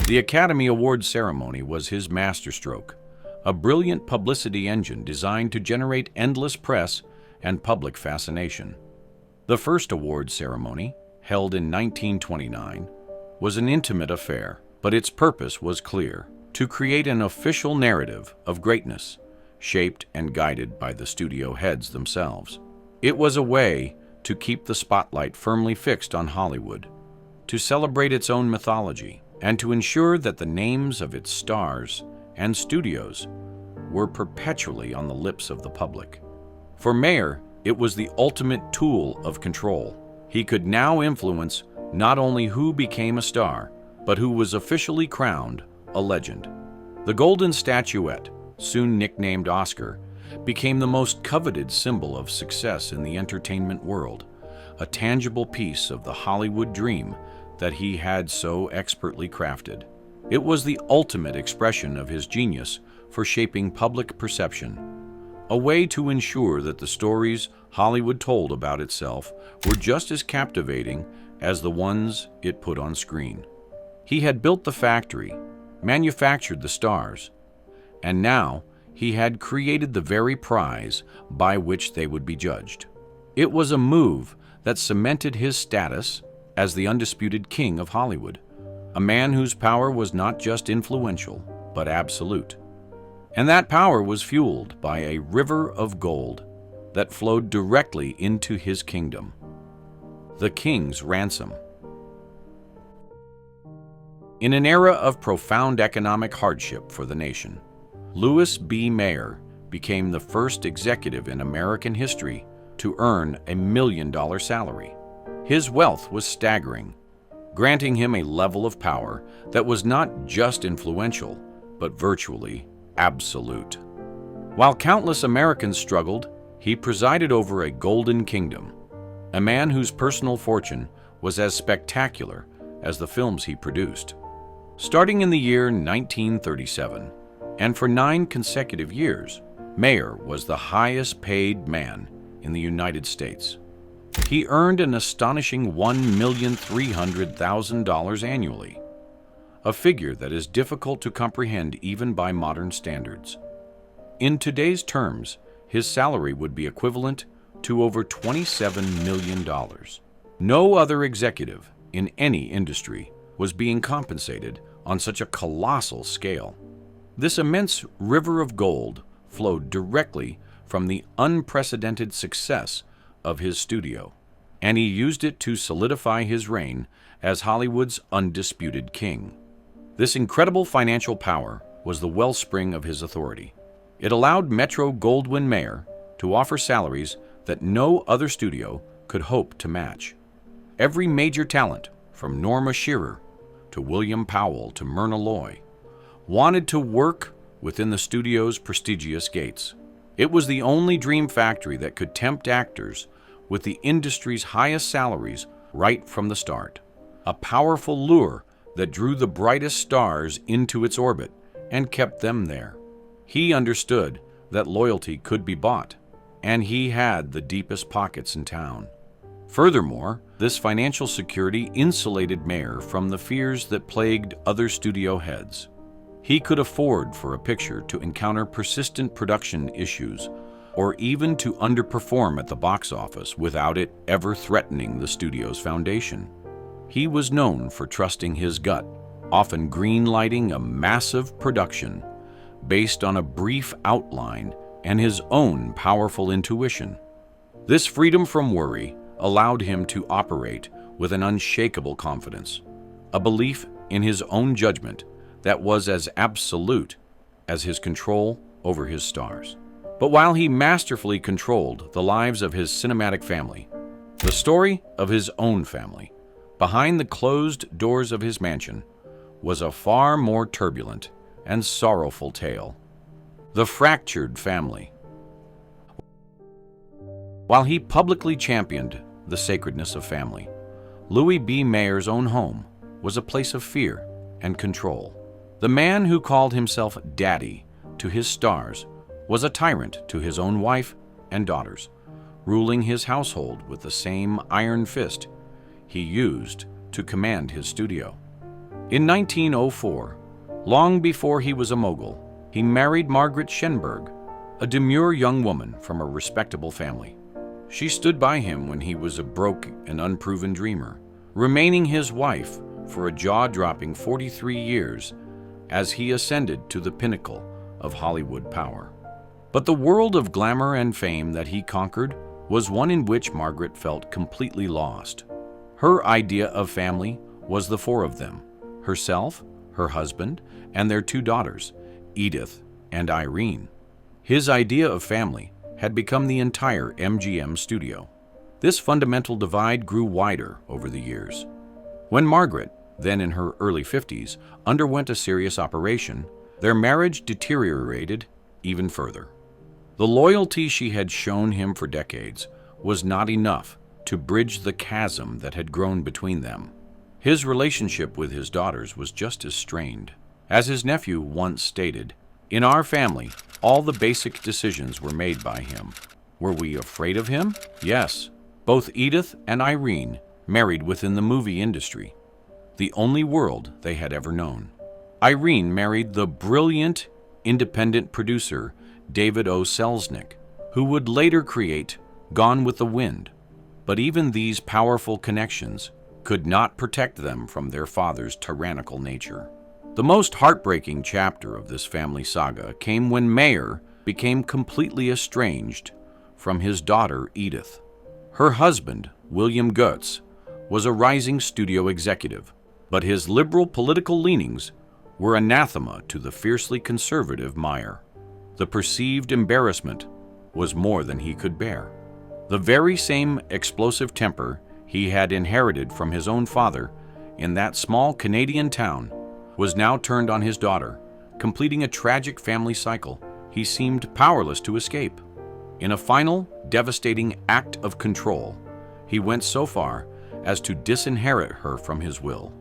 The Academy Awards ceremony was his masterstroke, a brilliant publicity engine designed to generate endless press and public fascination. The first awards ceremony, held in 1929, was an intimate affair, but its purpose was clear: to create an official narrative of greatness, shaped and guided by the studio heads themselves. It was a way to keep the spotlight firmly fixed on Hollywood, to celebrate its own mythology, and to ensure that the names of its stars and studios were perpetually on the lips of the public. For Mayer, it was the ultimate tool of control. He could now influence not only who became a star, but who was officially crowned a legend. The golden statuette, soon nicknamed Oscar, became the most coveted symbol of success in the entertainment world, a tangible piece of the Hollywood dream that he had so expertly crafted. It was the ultimate expression of his genius for shaping public perception, a way to ensure that the stories Hollywood told about itself were just as captivating as the ones it put on screen. He had built the factory, manufactured the stars, and now he had created the very prize by which they would be judged. It was a move that cemented his status as the undisputed king of Hollywood, a man whose power was not just influential, but absolute. And that power was fueled by a river of gold that flowed directly into his kingdom, the king's ransom. In an era of profound economic hardship for the nation, Louis B. Mayer became the first executive in American history to earn $1 million salary. His wealth was staggering, granting him a level of power that was not just influential, but virtually absolute. While countless Americans struggled, he presided over a golden kingdom, a man whose personal fortune was as spectacular as the films he produced. Starting in the year 1937, and for 9 consecutive years, Mayer was the highest paid man in the United States. He earned an astonishing $1,300,000 annually, a figure that is difficult to comprehend even by modern standards. In today's terms, his salary would be equivalent to over $27 million. No other executive in any industry was being compensated on such a colossal scale. This immense river of gold flowed directly from the unprecedented success of his studio, and he used it to solidify his reign as Hollywood's undisputed king. This incredible financial power was the wellspring of his authority. It allowed Metro-Goldwyn-Mayer to offer salaries that no other studio could hope to match. Every major talent, from Norma Shearer to William Powell to Myrna Loy, wanted to work within the studio's prestigious gates. It was the only dream factory that could tempt actors with the industry's highest salaries right from the start. A powerful lure that drew the brightest stars into its orbit and kept them there. He understood that loyalty could be bought, and he had the deepest pockets in town. Furthermore, this financial security insulated Mayer from the fears that plagued other studio heads. He could afford for a picture to encounter persistent production issues or even to underperform at the box office without it ever threatening the studio's foundation. He was known for trusting his gut, often green-lighting a massive production based on a brief outline and his own powerful intuition. This freedom from worry allowed him to operate with an unshakable confidence, a belief in his own judgment that was as absolute as his control over his stars. But while he masterfully controlled the lives of his cinematic family, the story of his own family, behind the closed doors of his mansion, was a far more turbulent and sorrowful tale. The fractured family. While he publicly championed the sacredness of family, Louis B. Mayer's own home was a place of fear and control. The man who called himself Daddy to his stars was a tyrant to his own wife and daughters, ruling his household with the same iron fist he used to command his studio. In 1904, long before he was a mogul, he married Margaret Schenberg, a demure young woman from a respectable family. She stood by him when he was a broke and unproven dreamer, remaining his wife for a jaw-dropping 43 years as he ascended to the pinnacle of Hollywood power. But the world of glamour and fame that he conquered was one in which Margaret felt completely lost. Her idea of family was the 4 of them: herself, her husband, and their 2 daughters, Edith and Irene. His idea of family had become the entire MGM studio. This fundamental divide grew wider over the years. When Margaret, then in her early 50s, underwent a serious operation, their marriage deteriorated even further. The loyalty she had shown him for decades was not enough to bridge the chasm that had grown between them. His relationship with his daughters was just as strained. As his nephew once stated, "In our family, all the basic decisions were made by him. Were we afraid of him? Yes." Both Edith and Irene married within the movie industry, the only world they had ever known. Irene married the brilliant independent producer David O. Selznick, who would later create Gone with the Wind. But even these powerful connections could not protect them from their father's tyrannical nature. The most heartbreaking chapter of this family saga came when Mayer became completely estranged from his daughter Edith. Her husband, William Goetz, was a rising studio executive, but his liberal political leanings were anathema to the fiercely conservative Mayer. The perceived embarrassment was more than he could bear. The very same explosive temper he had inherited from his own father in that small Canadian town was now turned on his daughter, completing a tragic family cycle he seemed powerless to escape. In a final, devastating act of control, he went so far as to disinherit her from his will.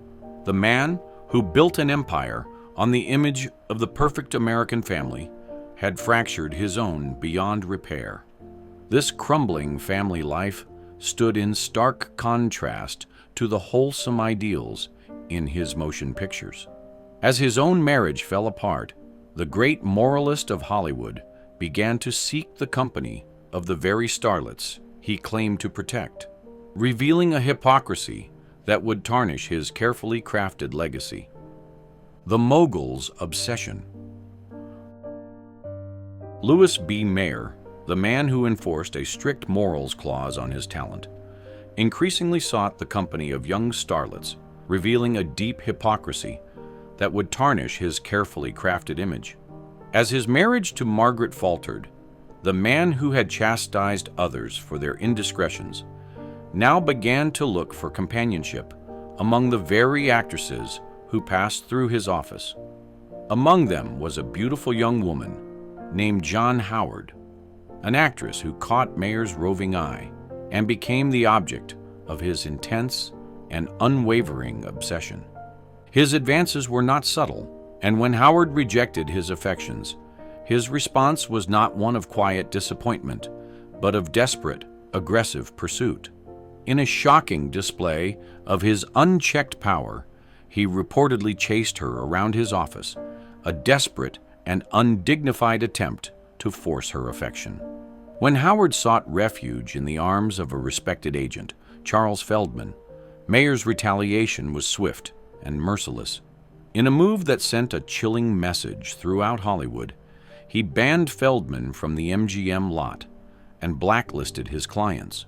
The man who built an empire on the image of the perfect American family had fractured his own beyond repair. This crumbling family life stood in stark contrast to the wholesome ideals in his motion pictures. As his own marriage fell apart, the great moralist of Hollywood began to seek the company of the very starlets he claimed to protect, revealing a hypocrisy that would tarnish his carefully crafted legacy. The mogul's obsession. Louis B. Mayer, the man who enforced a strict morals clause on his talent, increasingly sought the company of young starlets, revealing a deep hypocrisy that would tarnish his carefully crafted image. As his marriage to Margaret faltered, the man who had chastised others for their indiscretions now began to look for companionship among the very actresses who passed through his office. Among them was a beautiful young woman named John Howard, an actress who caught Mayer's roving eye and became the object of his intense and unwavering obsession. His advances were not subtle, and when Howard rejected his affections, his response was not one of quiet disappointment, but of desperate, aggressive pursuit. In a shocking display of his unchecked power, he reportedly chased her around his office, a desperate and undignified attempt to force her affection. When Howard sought refuge in the arms of a respected agent, Charles Feldman, Mayer's retaliation was swift and merciless. In a move that sent a chilling message throughout Hollywood, he banned Feldman from the MGM lot and blacklisted his clients.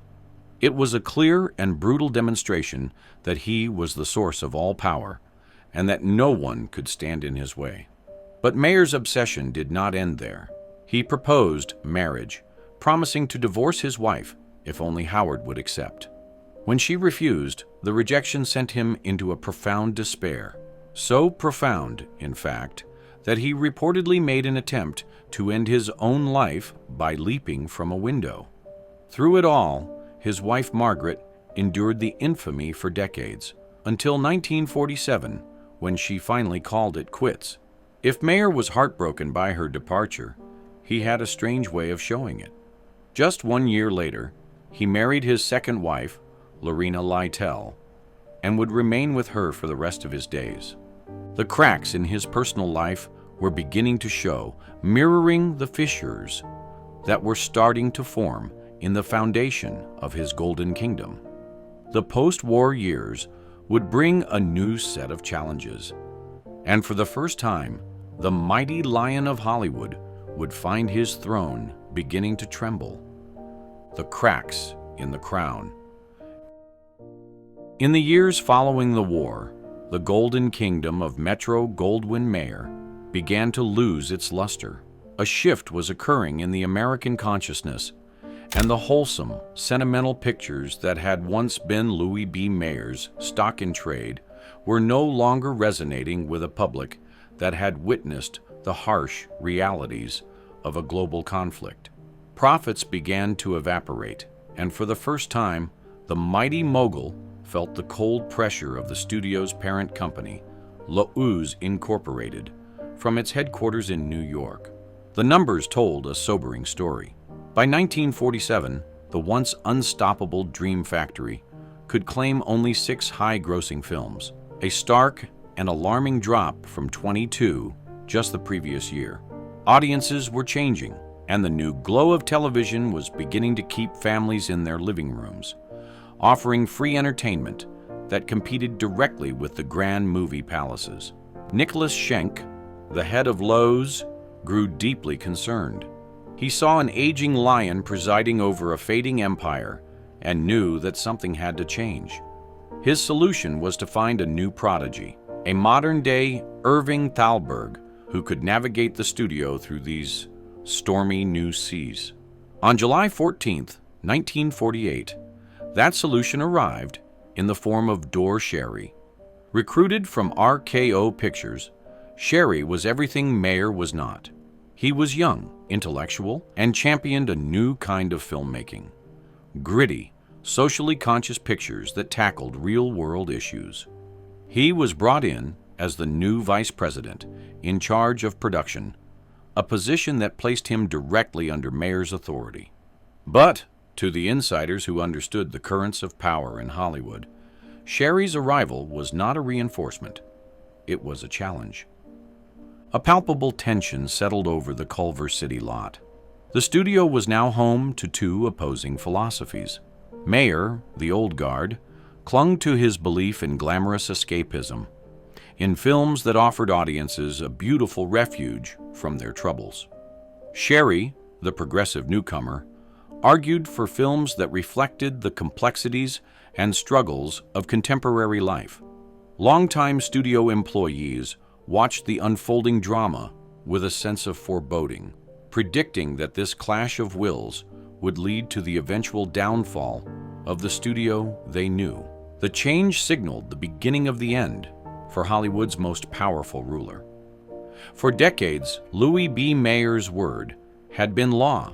It was a clear and brutal demonstration that he was the source of all power and that no one could stand in his way. But Mayer's obsession did not end there. He proposed marriage, promising to divorce his wife if only Howard would accept. When she refused, the rejection sent him into a profound despair. So profound, in fact, that he reportedly made an attempt to end his own life by leaping from a window. Through it all, his wife Margaret endured the infamy for decades, until 1947, when she finally called it quits. If Mayer was heartbroken by her departure, he had a strange way of showing it. Just 1 year later, he married his second wife, Lorena Lytell, and would remain with her for the rest of his days. The cracks in his personal life were beginning to show, mirroring the fissures that were starting to form in the foundation of his golden kingdom. The post-war years would bring a new set of challenges, and for the first time, the mighty lion of Hollywood would find his throne beginning to tremble. The cracks in the crown. In the years following the war, the golden kingdom of Metro-Goldwyn-Mayer began to lose its luster. A shift was occurring in the American consciousness, and the wholesome, sentimental pictures that had once been Louis B. Mayer's stock in trade were no longer resonating with a public that had witnessed the harsh realities of a global conflict. Profits began to evaporate, and for the first time, the mighty mogul felt the cold pressure of the studio's parent company, Loews Incorporated, from its headquarters in New York. The numbers told a sobering story. By 1947, the once unstoppable Dream Factory could claim only 6 high-grossing films, a stark and alarming drop from 22 just the previous year. Audiences were changing, and the new glow of television was beginning to keep families in their living rooms, offering free entertainment that competed directly with the grand movie palaces. Nicholas Schenck, the head of Loews, grew deeply concerned. He saw an aging lion presiding over a fading empire and knew that something had to change. His solution was to find a new prodigy, a modern-day Irving Thalberg who could navigate the studio through these stormy new seas. On July 14, 1948, that solution arrived in the form of Dor Sherry. Recruited from RKO Pictures, Sherry was everything Mayer was not. He was young, intellectual, and championed a new kind of filmmaking: gritty, socially conscious pictures that tackled real-world issues. He was brought in as the new vice president in charge of production, a position that placed him directly under Mayer's authority. But, to the insiders who understood the currents of power in Hollywood, Sherry's arrival was not a reinforcement. It was a challenge. A palpable tension settled over the Culver City lot. The studio was now home to two opposing philosophies. Mayer, the old guard, clung to his belief in glamorous escapism, in films that offered audiences a beautiful refuge from their troubles. Sherry, the progressive newcomer, argued for films that reflected the complexities and struggles of contemporary life. Longtime studio employees watched the unfolding drama with a sense of foreboding, predicting that this clash of wills would lead to the eventual downfall of the studio they knew. The change signaled the beginning of the end for Hollywood's most powerful ruler. For decades, Louis B. Mayer's word had been law,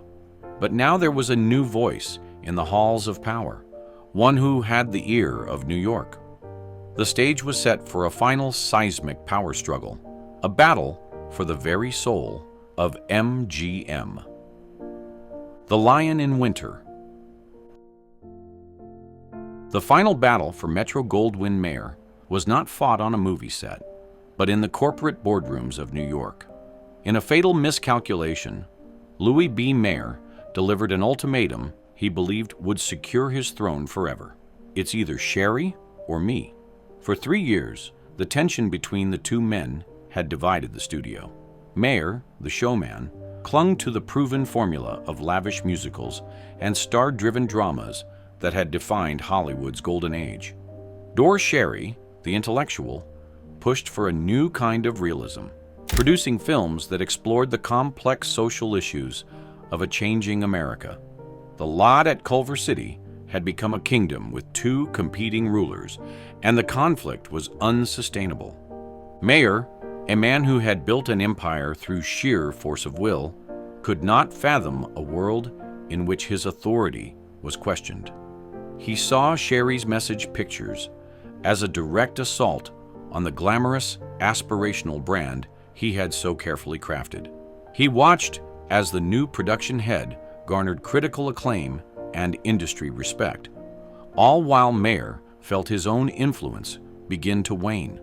but now there was a new voice in the halls of power, one who had the ear of New York. The stage was set for a final seismic power struggle, a battle for the very soul of MGM. The Lion in Winter. The final battle for Metro-Goldwyn-Mayer was not fought on a movie set, but in the corporate boardrooms of New York. In a fatal miscalculation, Louis B. Mayer delivered an ultimatum he believed would secure his throne forever. It's either Sherry or me. For 3 years, the tension between the two men had divided the studio. Mayer, the showman, clung to the proven formula of lavish musicals and star-driven dramas that had defined Hollywood's golden age. Dor Sherry, the intellectual, pushed for a new kind of realism, producing films that explored the complex social issues of a changing America. The lot at Culver City had become a kingdom with two competing rulers, and the conflict was unsustainable. Mayer, a man who had built an empire through sheer force of will, could not fathom a world in which his authority was questioned. He saw Sherry's message pictures as a direct assault on the glamorous, aspirational brand he had so carefully crafted. He watched as the new production head garnered critical acclaim and industry respect, all while Mayer felt his own influence begin to wane.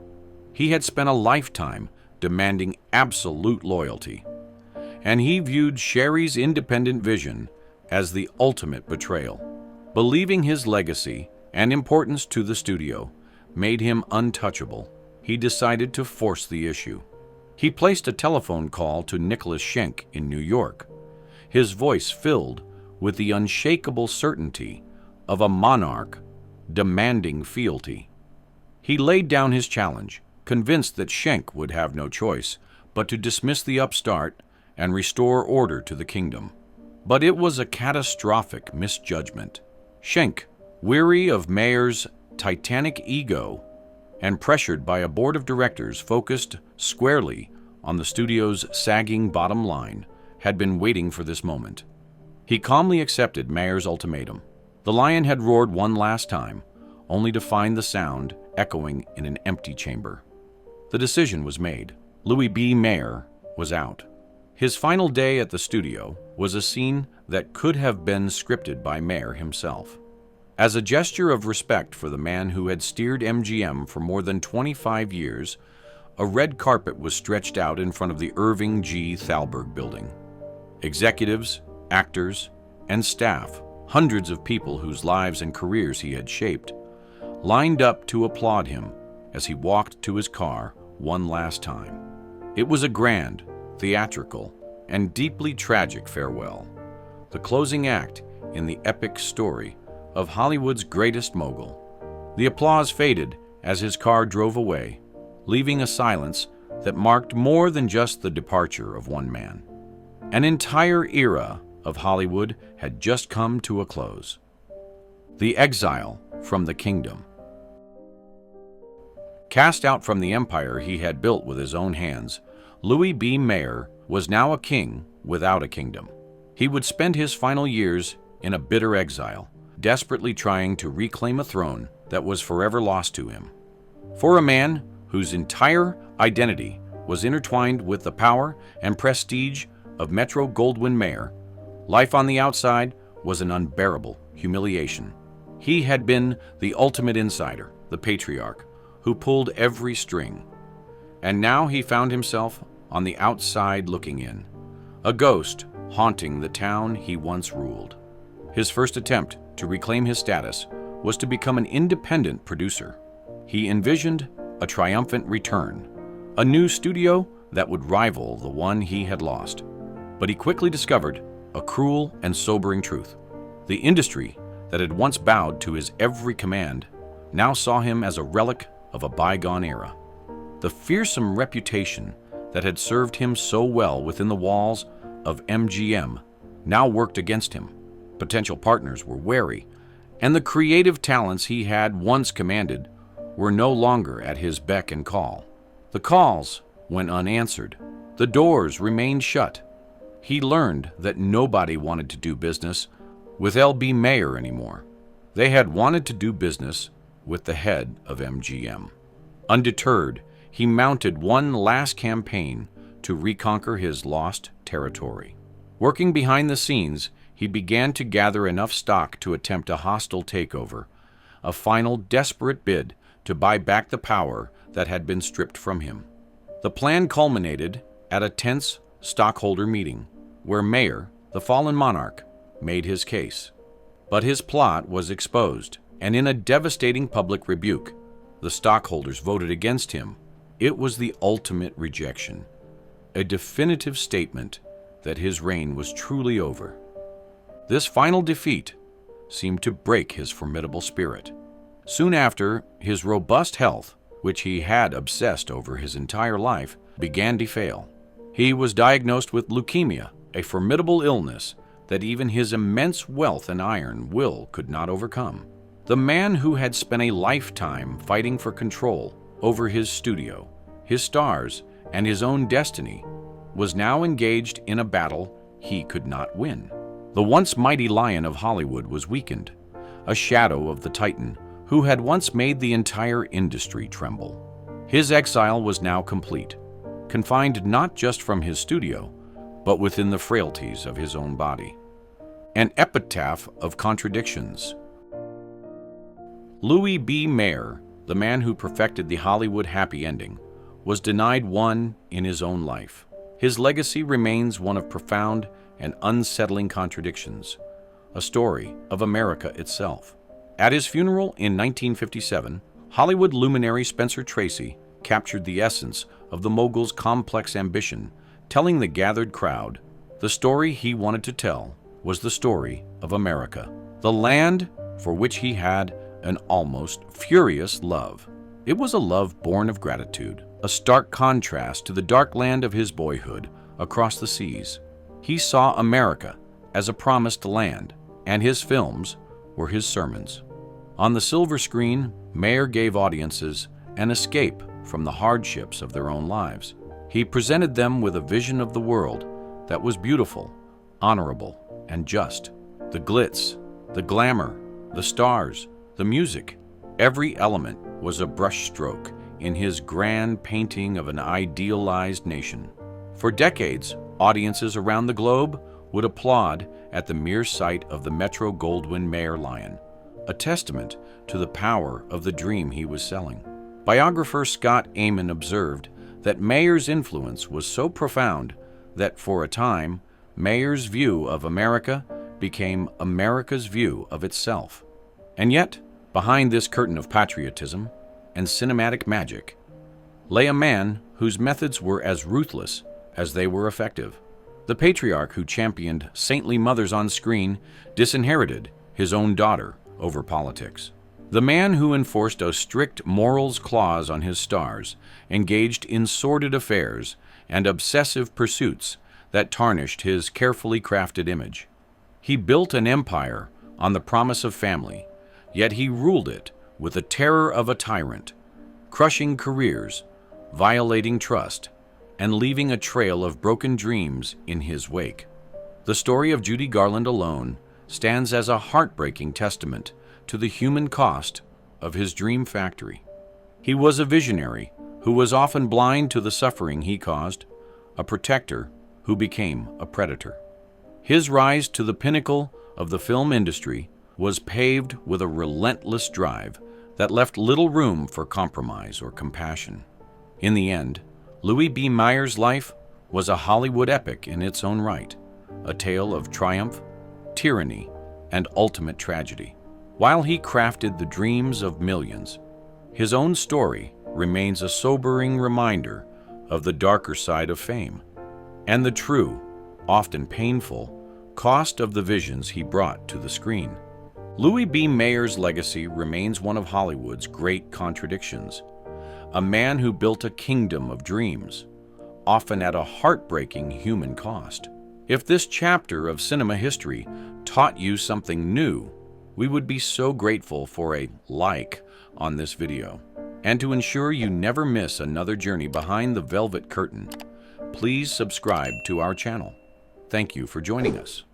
He had spent a lifetime demanding absolute loyalty, and he viewed Sherry's independent vision as the ultimate betrayal. Believing his legacy and importance to the studio made him untouchable, he decided to force the issue. He placed a telephone call to Nicholas Schenck in New York, his voice filled with the unshakable certainty of a monarch demanding fealty. He laid down his challenge, convinced that Schenck would have no choice but to dismiss the upstart and restore order to the kingdom. But it was a catastrophic misjudgment. Schenck, weary of Mayer's titanic ego and pressured by a board of directors focused squarely on the studio's sagging bottom line, had been waiting for this moment. He calmly accepted Mayer's ultimatum. The lion had roared one last time, only to find the sound echoing in an empty chamber. The decision was made. Louis B. Mayer was out. His final day at the studio was a scene that could have been scripted by Mayer himself. As a gesture of respect for the man who had steered MGM for more than 25 years, a red carpet was stretched out in front of the Irving G. Thalberg building. Executives, actors, and staff, hundreds of people whose lives and careers he had shaped, lined up to applaud him as he walked to his car one last time. It was a grand, theatrical, and deeply tragic farewell, the closing act in the epic story of Hollywood's greatest mogul. The applause faded as his car drove away, leaving a silence that marked more than just the departure of one man. An entire era of Hollywood had just come to a close. The exile from the kingdom. Cast out from the empire he had built with his own hands, Louis B. Mayer was now a king without a kingdom. He would spend his final years in a bitter exile, desperately trying to reclaim a throne that was forever lost to him. For a man whose entire identity was intertwined with the power and prestige of Metro-Goldwyn-Mayer, life on the outside was an unbearable humiliation. He had been the ultimate insider, the patriarch, who pulled every string. And now he found himself on the outside looking in, a ghost haunting the town he once ruled. His first attempt to reclaim his status was to become an independent producer. He envisioned a triumphant return, a new studio that would rival the one he had lost. But he quickly discovered a cruel and sobering truth. The industry that had once bowed to his every command now saw him as a relic of a bygone era. The fearsome reputation that had served him so well within the walls of MGM now worked against him. Potential partners were wary, and the creative talents he had once commanded were no longer at his beck and call. The calls went unanswered. The doors remained shut. He learned that nobody wanted to do business with L.B. Mayer anymore. They had wanted to do business with the head of MGM. Undeterred, he mounted one last campaign to reconquer his lost territory. Working behind the scenes, he began to gather enough stock to attempt a hostile takeover, a final desperate bid to buy back the power that had been stripped from him. The plan culminated at a tense stockholder meeting, where Mayer, the fallen monarch, made his case. But his plot was exposed, and in a devastating public rebuke, the stockholders voted against him. It was the ultimate rejection, a definitive statement that his reign was truly over. This final defeat seemed to break his formidable spirit. Soon after, his robust health, which he had obsessed over his entire life, began to fail. He was diagnosed with leukemia, a formidable illness that even his immense wealth and iron will could not overcome. The man who had spent a lifetime fighting for control over his studio, his stars, and his own destiny was now engaged in a battle he could not win. The once mighty lion of Hollywood was weakened, a shadow of the titan who had once made the entire industry tremble. His exile was now complete, confined not just from his studio, but within the frailties of his own body. An epitaph of contradictions. Louis B. Mayer, the man who perfected the Hollywood happy ending, was denied one in his own life. His legacy remains one of profound and unsettling contradictions, a story of America itself. At his funeral in 1957, Hollywood luminary Spencer Tracy captured the essence of the mogul's complex ambition, telling the gathered crowd the story he wanted to tell was the story of America, the land for which he had an almost furious love. It was a love born of gratitude, a stark contrast to the dark land of his boyhood across the seas. He saw America as a promised land, and his films were his sermons. On the silver screen, Mayer gave audiences an escape from the hardships of their own lives. He presented them with a vision of the world that was beautiful, honorable, and just. The glitz, the glamour, the stars, the music, every element was a brushstroke in his grand painting of an idealized nation. For decades, audiences around the globe would applaud at the mere sight of the Metro-Goldwyn-Mayer lion, a testament to the power of the dream he was selling. Biographer Scott Amon observed that Mayer's influence was so profound that for a time, Mayer's view of America became America's view of itself. And yet, behind this curtain of patriotism and cinematic magic lay a man whose methods were as ruthless as they were effective. The patriarch who championed saintly mothers on screen disinherited his own daughter over politics. The man who enforced a strict morals clause on his stars engaged in sordid affairs and obsessive pursuits that tarnished his carefully crafted image. He built an empire on the promise of family, yet he ruled it with the terror of a tyrant, crushing careers, violating trust, and leaving a trail of broken dreams in his wake. The story of Judy Garland alone stands as a heartbreaking testament to the human cost of his dream factory. He was a visionary who was often blind to the suffering he caused, a protector who became a predator. His rise to the pinnacle of the film industry was paved with a relentless drive that left little room for compromise or compassion. In the end, Louis B. Mayer's life was a Hollywood epic in its own right, a tale of triumph, tyranny, and ultimate tragedy. While he crafted the dreams of millions, his own story remains a sobering reminder of the darker side of fame and the true, often painful, cost of the visions he brought to the screen. Louis B. Mayer's legacy remains one of Hollywood's great contradictions, a man who built a kingdom of dreams, often at a heartbreaking human cost. If this chapter of cinema history taught you something new, we would be so grateful for a like on this video. And to ensure you never miss another journey behind the velvet curtain, please subscribe to our channel. Thank you for joining us.